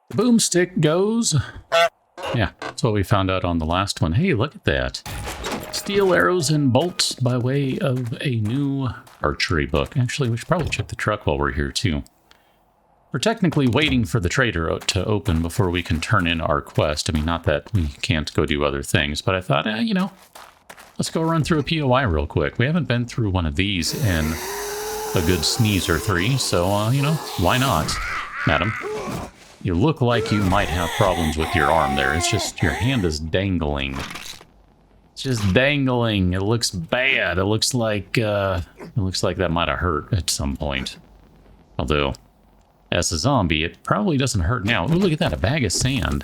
The boomstick goes. Yeah, that's what we found out on the last one. Hey, look at that. Steel arrows and bolts by way of a new archery book. Actually, we should probably check the truck while we're here, too. We're technically waiting for the trader to open before we can turn in our quest. I mean, not that we can't go do other things, but I thought, you know, let's go run through a POI real quick. We haven't been through one of these in a good sneeze or three, so, you know, why not, madam? You look like you might have problems with your arm there. It's just your hand is dangling. It's just dangling. It looks bad. It looks like that might have hurt at some point. Although, as a zombie, it probably doesn't hurt now. Ooh, look at that, a bag of sand.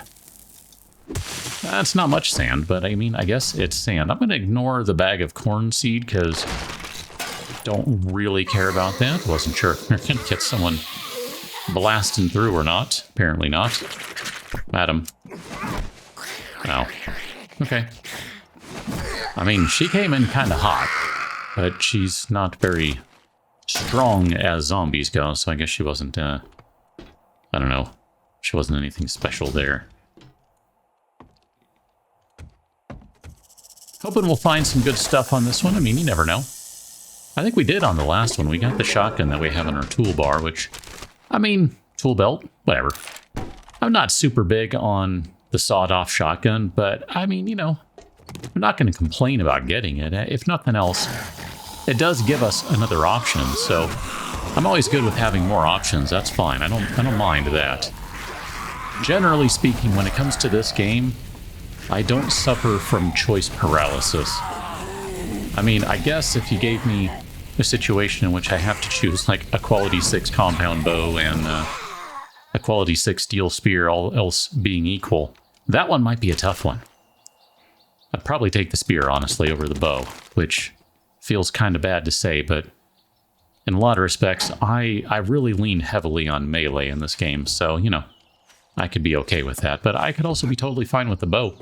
That's not much sand, but I mean, I guess it's sand. I'm going to ignore the bag of corn seed because I don't really care about that. Wasn't sure if we're going to get someone blasting through or not. Apparently not. Madam. Oh. Okay. I mean, she came in kind of hot, but she's not very strong as zombies go, so I guess she wasn't, I don't know. She wasn't anything special there. Hoping we'll find some good stuff on this one. I mean, you never know. I think we did on the last one. We got the shotgun that we have in our toolbar, which, I mean, tool belt, whatever. I'm not super big on the sawed-off shotgun, but, I mean, you know, I'm not going to complain about getting it. If nothing else, it does give us another option, so I'm always good with having more options. That's fine. I don't mind that. Generally speaking, when it comes to this game, I don't suffer from choice paralysis. I mean, I guess if you gave me a situation in which I have to choose like a quality 6 compound bow and a quality 6 steel spear, all else being equal, that one might be a tough one. I'd probably take the spear, honestly, over the bow, which feels kind of bad to say, but in a lot of respects, I really lean heavily on melee in this game, so, you know, I could be okay with that, but I could also be totally fine with the bow.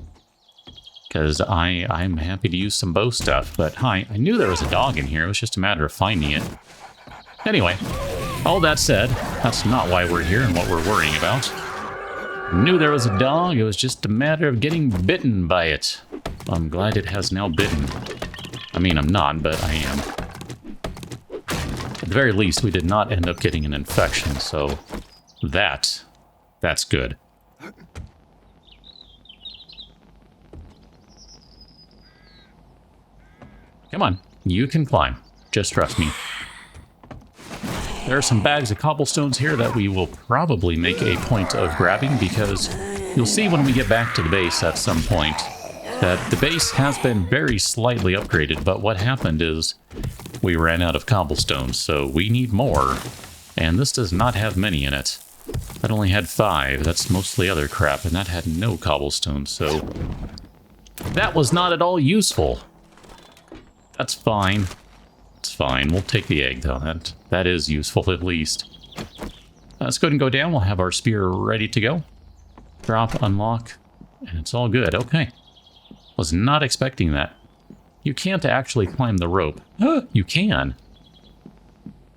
Because I'm happy to use some bow stuff, but hi, I knew there was a dog in here, it was just a matter of finding it. Anyway, all that said, that's not why we're here and what we're worrying about. Knew there was a dog, it was just a matter of getting bitten by it. I'm glad it has now bitten. I mean, I'm not, but I am. At the very least, we did not end up getting an infection, so that's good. Come on, you can climb. Just trust me. There are some bags of cobblestones here that we will probably make a point of grabbing because you'll see when we get back to the base at some point that the base has been very slightly upgraded, but what happened is we ran out of cobblestones, so we need more, and this does not have many in it. That only had 5, that's mostly other crap, and that had no cobblestones, so that was not at all useful. That's fine. It's fine. We'll take the egg, though. That is useful, at least. Let's go ahead and go down. We'll have our spear ready to go. Drop, unlock, and it's all good. Okay. Was not expecting that. You can't actually climb the rope. You can.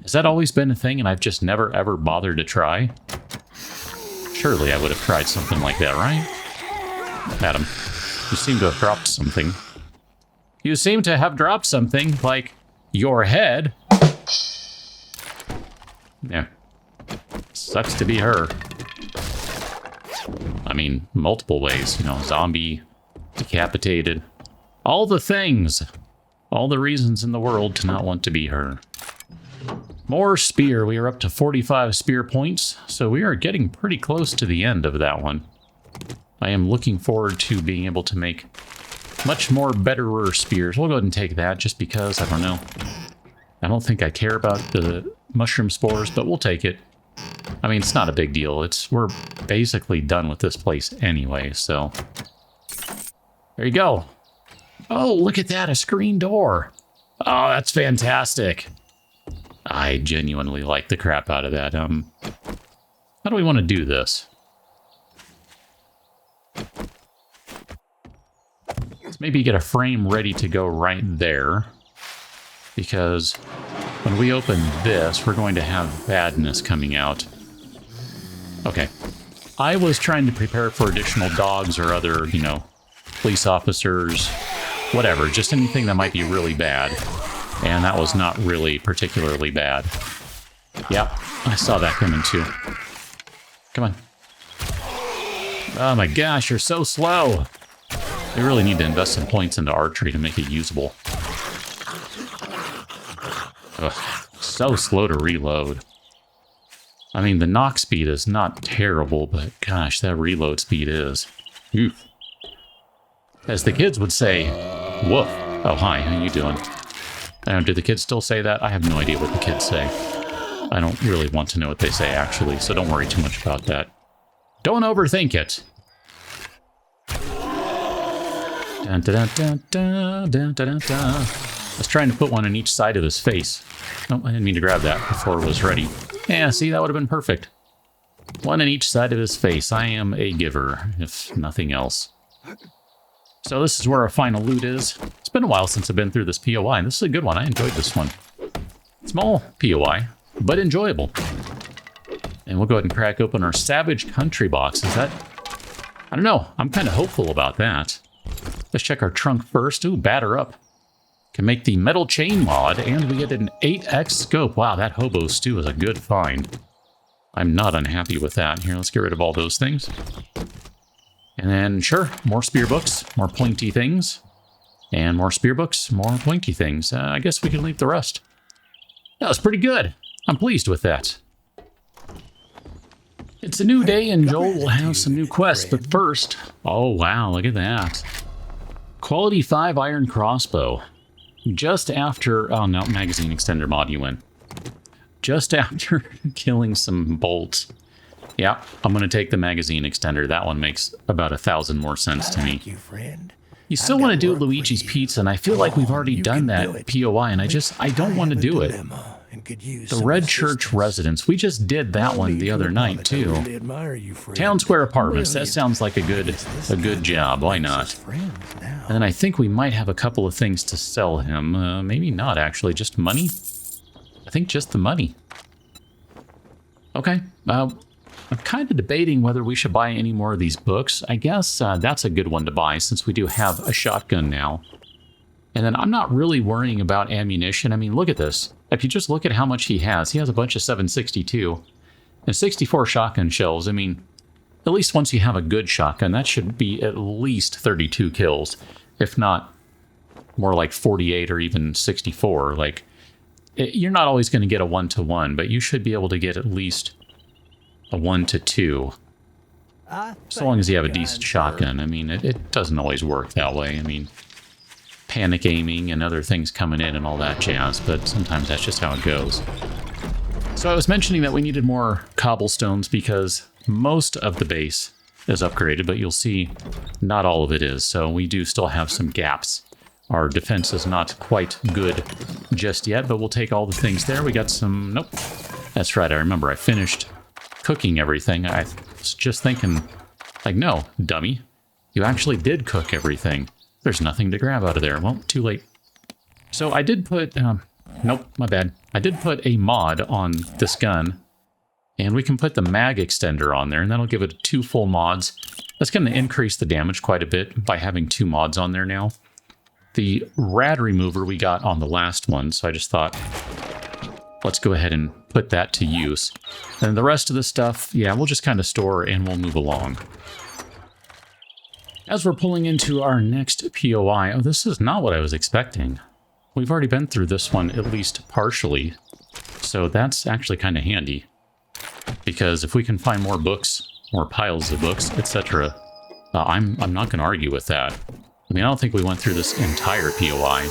Has that always been a thing and I've just never, ever bothered to try? Surely I would have tried something like that, right? Madam, you seem to have dropped something. You seem to have dropped something, like your head. Yeah. Sucks to be her. I mean, multiple ways, you know, zombie, decapitated, all the things. All the reasons in the world to not want to be her. More spear. We are up to 45 spear points, so we are getting pretty close to the end of that one. I am looking forward to being able to make much more betterer spears. We'll go ahead and take that just because, I don't know. I don't think I care about the mushroom spores, but we'll take it. I mean, it's not a big deal. We're basically done with this place anyway, so. There you go. Oh, look at that, a screen door. Oh, that's fantastic. I genuinely like the crap out of that. How do we want to do this? Let's maybe get a frame ready to go right there. Because when we open this, we're going to have badness coming out. Okay. I was trying to prepare for additional dogs or other, you know, police officers, whatever, just anything that might be really bad. And that was not really particularly bad. Yep, I saw that coming too. Come on. Oh my gosh, you're so slow. They really need to invest some points into archery to make it usable. Ugh, so slow to reload. I mean, the knock speed is not terrible, but gosh, that reload speed is. Oof. As the kids would say, woof. Oh, hi, how you doing? Do the kids still say that? I have no idea what the kids say. I don't really want to know what they say, actually, so don't worry too much about that. Don't overthink it. Dun, dun, dun, dun, dun, dun, dun. I was trying to put one on each side of his face. Oh, I didn't mean to grab that before it was ready. Yeah, see, that would have been perfect. One on each side of his face. I am a giver, if nothing else. So this is where our final loot is. It's been a while since I've been through this POI. This is a good one. I enjoyed this one. Small POI, but enjoyable. And we'll go ahead and crack open our Savage Country box. Is that... I don't know. I'm kind of hopeful about that. Let's check our trunk first. Ooh, batter up. Can make the metal chain mod, and we get an 8x scope. Wow, that hobo stew is a good find. I'm not unhappy with that. Here, let's get rid of all those things. And then, sure, more spear books, more pointy things. And more spear books, more pointy things. I guess we can leave the rest. That was pretty good. I'm pleased with that. It's a new day, and Joel will have some new quests, but first... Oh, wow, look at that. Quality 5 iron crossbow. Just after... Oh, no, magazine extender mod you win. Just after killing some bolts. Yeah, I'm going to take the magazine extender. That one makes about 1,000 more sense to me. You still want to do Luigi's Pizza, and I feel like we've already done that POI, and I don't want to do it. The Red Church Residence. We just did that one the other night, too. Town Square Apartments. That sounds like a good job. Why not? And then I think we might have a couple of things to sell him. Maybe not, actually. Just money? I think just the money. Okay. I'm kind of debating whether we should buy any more of these books. I guess that's a good one to buy since we do have a shotgun now. And then I'm not really worrying about ammunition. I mean, look at this. If you just look at how much he has a bunch of 7.62 and 64 shotgun shells. I mean, at least once you have a good shotgun, that should be at least 32 kills, if not more like 48 or even 64. Like, you're not always going to get a 1-to-1, but you should be able to get at least a 1-to-2. So long as you have a decent shotgun. I mean, it doesn't always work that way. I mean, panic aiming and other things coming in and all that jazz, but sometimes that's just how it goes. So I was mentioning that we needed more cobblestones because most of the base is upgraded, but you'll see not all of it is, so we do still have some gaps. Our defense is not quite good just yet, but we'll take all the things there. We got some... Nope. That's right, I remember I finished cooking everything. I was just thinking, like, no, dummy. You actually did cook everything. There's nothing to grab out of there. Well, too late. So I did put... nope, my bad. I did put a mod on this gun, and we can put the mag extender on there, and that'll give it 2 full mods. That's going to increase the damage quite a bit by having 2 mods on there now. The rad remover we got on the last one, so I just thought, let's go ahead and put that to use. And the rest of the stuff, yeah, we'll just kind of store and we'll move along. As we're pulling into our next POI, oh, this is not what I was expecting. We've already been through this one at least partially, so that's actually kind of handy. Because if we can find more books, more piles of books, etc., I'm not going to argue with that. I mean, I don't think we went through this entire POI,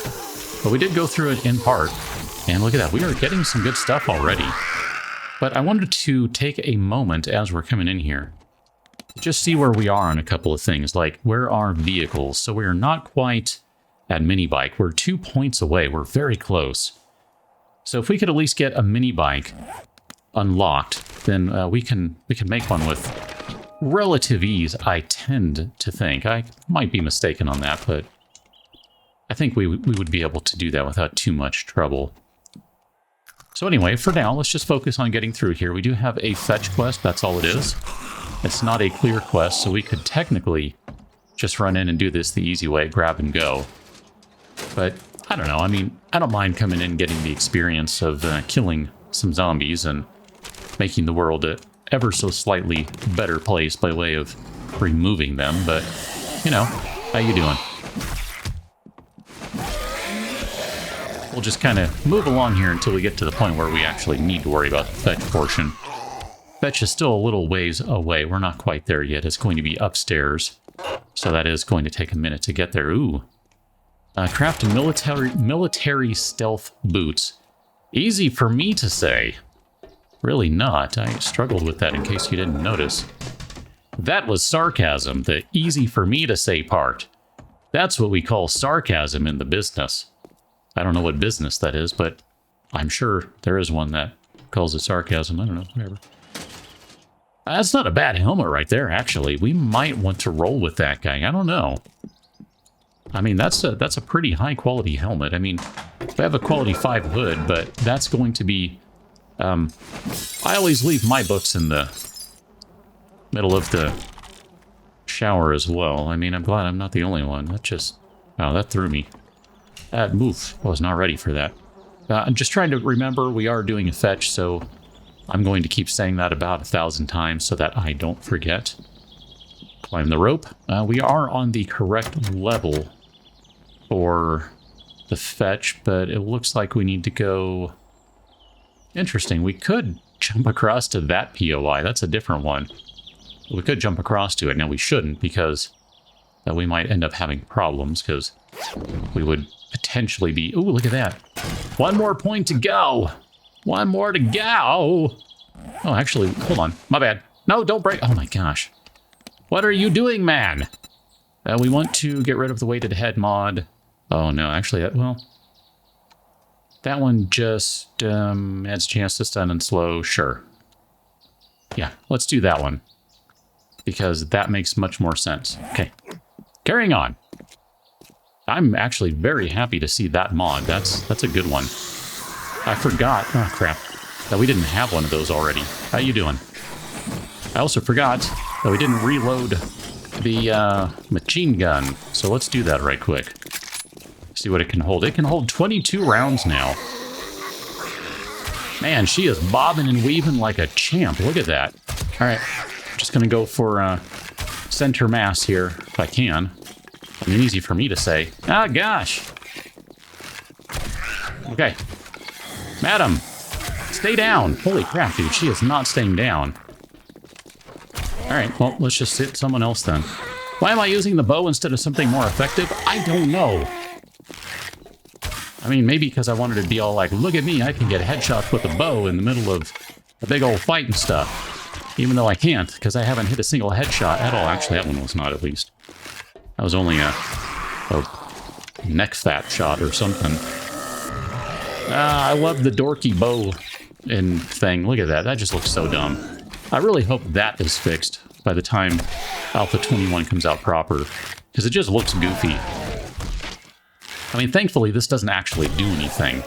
but we did go through it in part. And look at that, we are getting some good stuff already. But I wanted to take a moment as we're coming in here, just see where we are on a couple of things, like where are vehicles? So we're not quite at mini bike. We're 2 points away. We're very close. So if we could at least get a mini bike unlocked, then we can make one with relative ease, I tend to think. I might be mistaken on that, but I think we would be able to do that without too much trouble. So anyway, for now, let's just focus on getting through here. We do have a fetch quest, that's all it is. It's not a clear quest, so we could technically just run in and do this the easy way, grab and go. But I don't know. I mean, I don't mind coming in and getting the experience of killing some zombies and making the world a ever so slightly better place by way of removing them. But, you know, how you doing? We'll just kind of move along here until we get to the point where we actually need to worry about the fetch portion. Fetch is still a little ways away. We're not quite there yet. It's going to be upstairs. So that is going to take a minute to get there. Ooh. Crafted military stealth boots. Easy for me to say. Really not. I struggled with that in case you didn't notice. That was sarcasm, the easy for me to say part. That's what we call sarcasm in the business. I don't know what business that is, but I'm sure there is one that calls it sarcasm. I don't know, whatever. That's not a bad helmet right there, actually. We might want to roll with that guy. I don't know. I mean, that's a pretty high-quality helmet. I mean, we have a quality 5 hood, but that's going to be... I always leave my books in the middle of the shower as well. I mean, I'm glad I'm not the only one. That just... Wow, that threw me. Move. I was not ready for that. I'm just trying to remember we are doing a fetch, so I'm going to keep saying that about 1,000 times so that I don't forget. Climb the rope. We are on the correct level for the fetch, but it looks like we need to go... Interesting. We could jump across to that POI. That's a different one. We could jump across to it. Now, we shouldn't because we might end up having problems because we would potentially be... Ooh, look at that. One more point to go. One more to go. Oh, actually, hold on. My bad. No, don't break. Oh, my gosh. What are you doing, man? We want to get rid of the weighted head mod. Oh, no, actually, well... That one just adds chance to stun and slow. Sure. Yeah, let's do that one. Because that makes much more sense. Okay. Carrying on. I'm actually very happy to see that mod. That's a good one. I forgot, oh crap, that we didn't have one of those already. How you doing? I also forgot that we didn't reload the machine gun. So let's do that right quick. See what it can hold. It can hold 22 rounds now. Man, she is bobbing and weaving like a champ. Look at that. All right, just gonna go for center mass here if I can. I mean, easy for me to say. Ah, gosh. Okay. Madam, stay down. Holy crap, dude. She is not staying down. All right, well, let's just hit someone else then. Why am I using the bow instead of something more effective? I don't know. I mean, maybe because I wanted to be all like, look at me, I can get headshots with a bow in the middle of a big old fight and stuff. Even though I can't, because I haven't hit a single headshot at all. Actually, that one was not, at least. That was only a neck fat shot or something. I love the dorky bow and thing. Look at that. That just looks so dumb. I really hope that is fixed by the time Alpha 21 comes out proper, because it just looks goofy. I mean, thankfully, this doesn't actually do anything.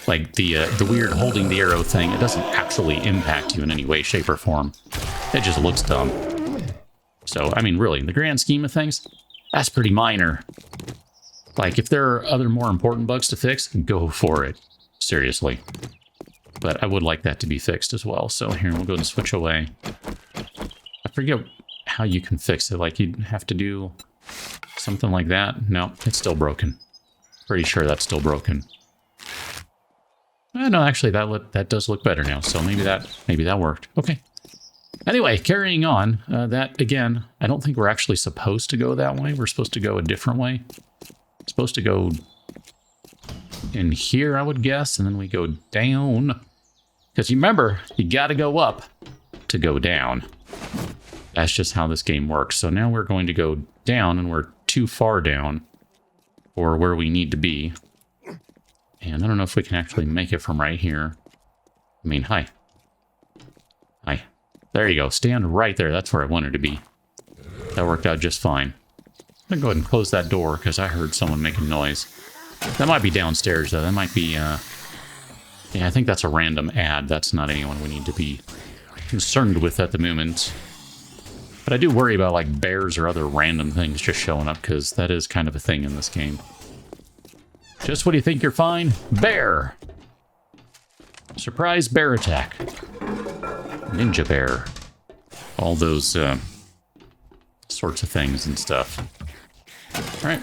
Like, the weird holding the arrow thing, it doesn't actually impact you in any way, shape, or form. It just looks dumb. So, I mean, really, in the grand scheme of things, that's pretty minor. Like, if there are other more important bugs to fix, go for it. Seriously. But I would like that to be fixed as well. So here, we'll go and switch away. I forget how you can fix it. Like, you'd have to do something like that. No, it's still broken. Pretty sure that's still broken. No, actually, that does look better now. So maybe that worked. Okay. Anyway, carrying on. That, again, I don't think we're actually supposed to go that way. We're supposed to go a different way. Supposed to go in here, I would guess, and then we go down. Because you remember, you got to go up to go down. That's just how this game works. So now we're going to go down, and we're too far down for where we need to be. And I don't know if we can actually make it from right here. I mean, hi. Hi. There you go. Stand right there. That's where I wanted to be. That worked out just fine. I'm going to go ahead and close that door because I heard someone making noise. That might be downstairs, though. That might be, yeah, I think that's a random ad. That's not anyone we need to be concerned with at the moment. But I do worry about like bears or other random things just showing up, because that is kind of a thing in this game. Just when you think you're fine, bear! Surprise bear attack. Ninja bear. All those sorts of things and stuff. Alright.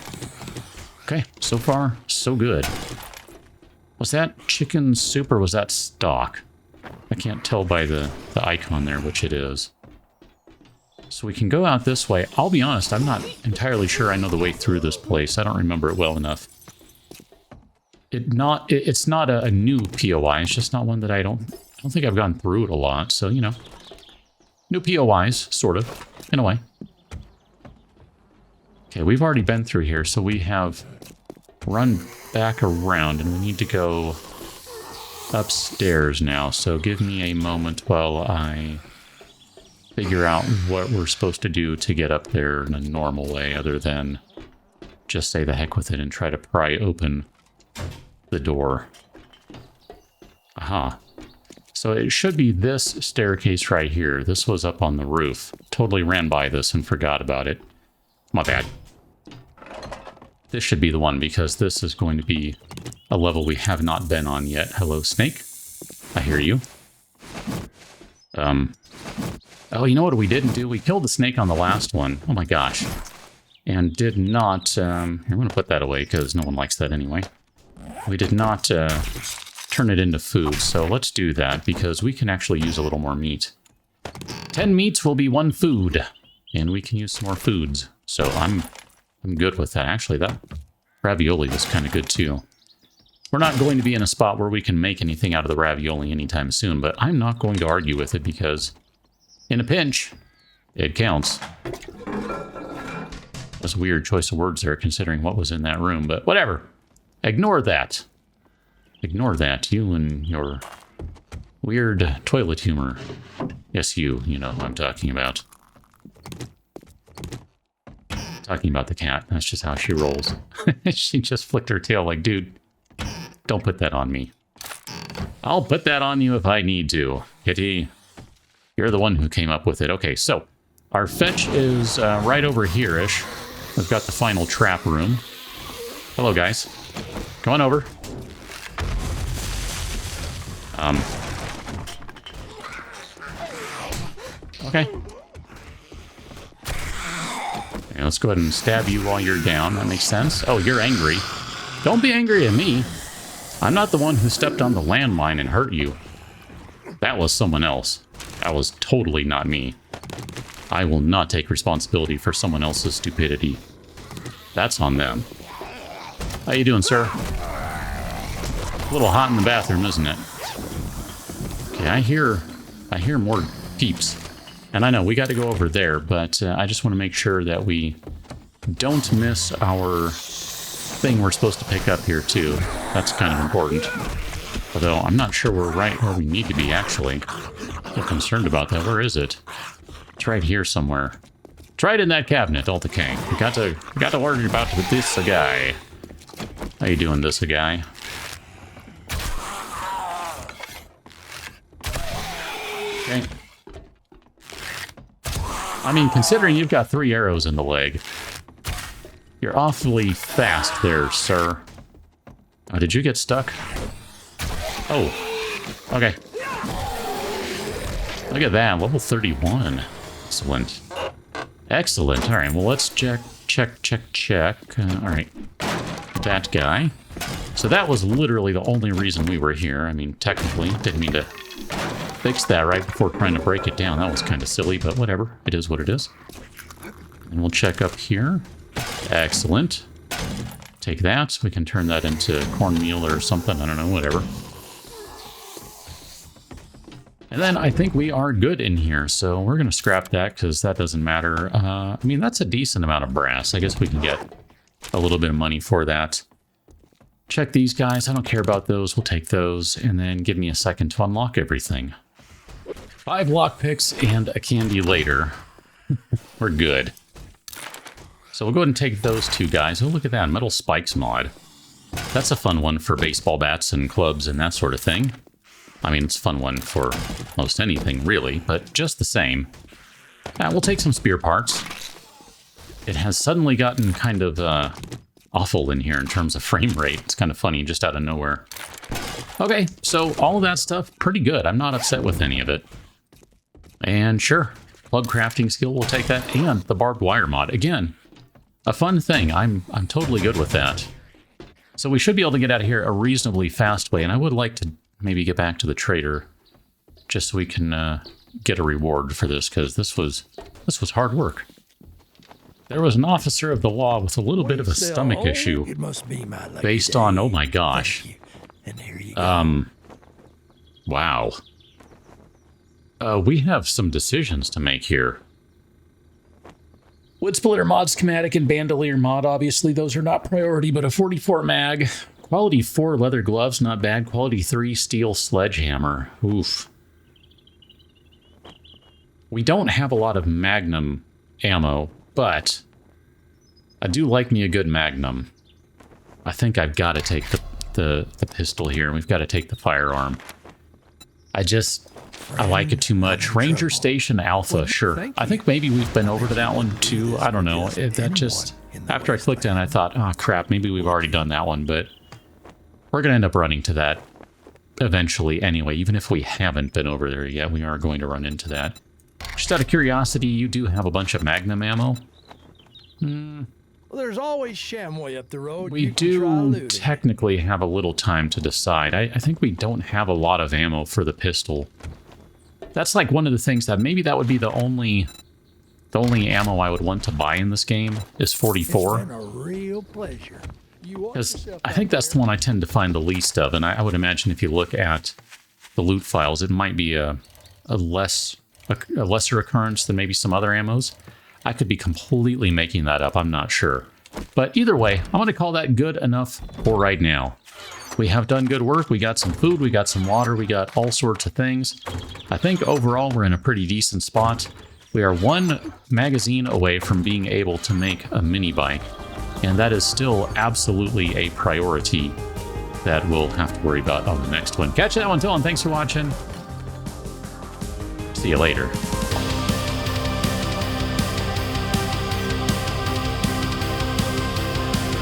Okay, so far, so good. Was that chicken soup or was that stock? I can't tell by the icon there which it is. So we can go out this way. I'll be honest, I'm not entirely sure I know the way through this place. I don't remember it well enough. It's not a new POI. It's just not one that I don't think I've gone through it a lot. So, you know, new POIs, sort of, in a way. Okay, we've already been through here, so we have run back around, and we need to go upstairs now. So give me a moment while I figure out what we're supposed to do to get up there in a normal way, other than just say the heck with it and try to pry open the door. Aha. So it should be this staircase right here. This was up on the roof. Totally ran by this and forgot about it. My bad. This should be the one, because this is going to be a level we have not been on yet. Hello, snake. I hear you. Oh, you know what we didn't do? We killed the snake on the last one. Oh my gosh. And did not... here, I'm going to put that away, because no one likes that anyway. We did not turn it into food, so let's do that, because we can actually use a little more meat. 10 meats will be 1 food, and we can use some more foods. So I'm good with that. Actually, that ravioli was kind of good too. We're not going to be in a spot where we can make anything out of the ravioli anytime soon, but I'm not going to argue with it, because in a pinch, it counts. That's a weird choice of words there, considering what was in that room, but whatever. Ignore that. Ignore that, you and your weird toilet humor. Yes, you know who I'm talking about. Talking about the cat. That's just how she rolls. She just flicked her tail like, dude, don't put that on me. I'll put that on you if I need to. Kitty, you're the one who came up with it. Okay, so our fetch is right over here-ish. We've got the final trap room. Hello, guys. Come on over. Okay. Okay, let's go ahead and stab you while you're down. That makes sense. Oh, you're angry. Don't be angry at me. I'm not the one who stepped on the landmine and hurt you. That was someone else. That was totally not me. I will not take responsibility for someone else's stupidity. That's on them. How you doing, sir? A little hot in the bathroom, isn't it? Okay, I hear more peeps. And I know we got to go over there, but I just want to make sure that we don't miss our thing we're supposed to pick up here, too. That's kind of important. Although I'm not sure we're right where we need to be, actually. I'm concerned about that. Where is it? It's right here somewhere. It's right in that cabinet, all the king. We got to worry about this guy. How you doing, this guy? Okay. I mean, considering you've got 3 arrows in the leg, you're awfully fast there, sir. Oh, did you get stuck? Oh, okay. Look at that, level 31. Excellent. Excellent. All right, well, let's check. All right, that guy. So that was literally the only reason we were here. I mean, technically, didn't mean to fix that right before trying to break it down. That was kind of silly, but whatever. It is what it is. And we'll check up here. Excellent. Take that. We can turn that into cornmeal or something. I don't know, whatever. And then I think we are good in here, so we're going to scrap that because that doesn't matter. I mean, that's a decent amount of brass. I guess we can get a little bit of money for that. Check these guys. I don't care about those. We'll take those, and then give me a second to unlock everything. 5 lockpicks and a candy later. We're good. So we'll go ahead and take those 2 guys. Oh, look at that. Metal spikes mod. That's a fun one for baseball bats and clubs and that sort of thing. I mean, it's a fun one for most anything, really, but just the same. We'll take some spear parts. It has suddenly gotten kind of awful in here in terms of frame rate. It's kind of funny, just out of nowhere. Okay, so all of that stuff, pretty good. I'm not upset with any of it. And sure, plug crafting skill, we'll take that. And the barbed wire mod. Again, a fun thing. I'm totally good with that. So we should be able to get out of here a reasonably fast way. And I would like to maybe get back to the trader just so we can get a reward for this, because this was hard work. There was an officer of the law with a little bit of a stomach issue. It must be my based on, oh my gosh. And here you go. Wow. We have some decisions to make here. Wood splitter mod schematic and bandolier mod, obviously those are not priority, but a 44 mag. Quality 4 leather gloves, not bad. Quality 3 steel sledgehammer. Oof. We don't have a lot of magnum ammo, but I do like me a good magnum. I think I've got to take the pistol here, and we've got to take the firearm. I like it too much. Ranger Station Alpha, sure. I think maybe we've been over to that one too. I don't know. After I clicked on it, I thought, oh crap, maybe we've already done that one, but we're going to end up running to that eventually anyway. Even if we haven't been over there yet, we are going to run into that. Just out of curiosity, you do have a bunch of magnum ammo? Well, there's always Shamway up the road. We do technically have a little time to decide. I think we don't have a lot of ammo for the pistol. That's like one of the things that maybe that would be the only ammo I would want to buy in this game is 44. It's been a real pleasure. Because I think that's the one I tend to find the least of, and I would imagine if you look at the loot files, it might be a lesser occurrence than maybe some other ammos. I could be completely making that up, I'm not sure. But either way, I'm going to call that good enough for right now. We have done good work, we got some food, we got some water, we got all sorts of things. I think overall we're in a pretty decent spot. We are one magazine away from being able to make a mini bike, and that is still absolutely a priority that we'll have to worry about on the next one. Catch that one, Dylan. Thanks for watching. See you later.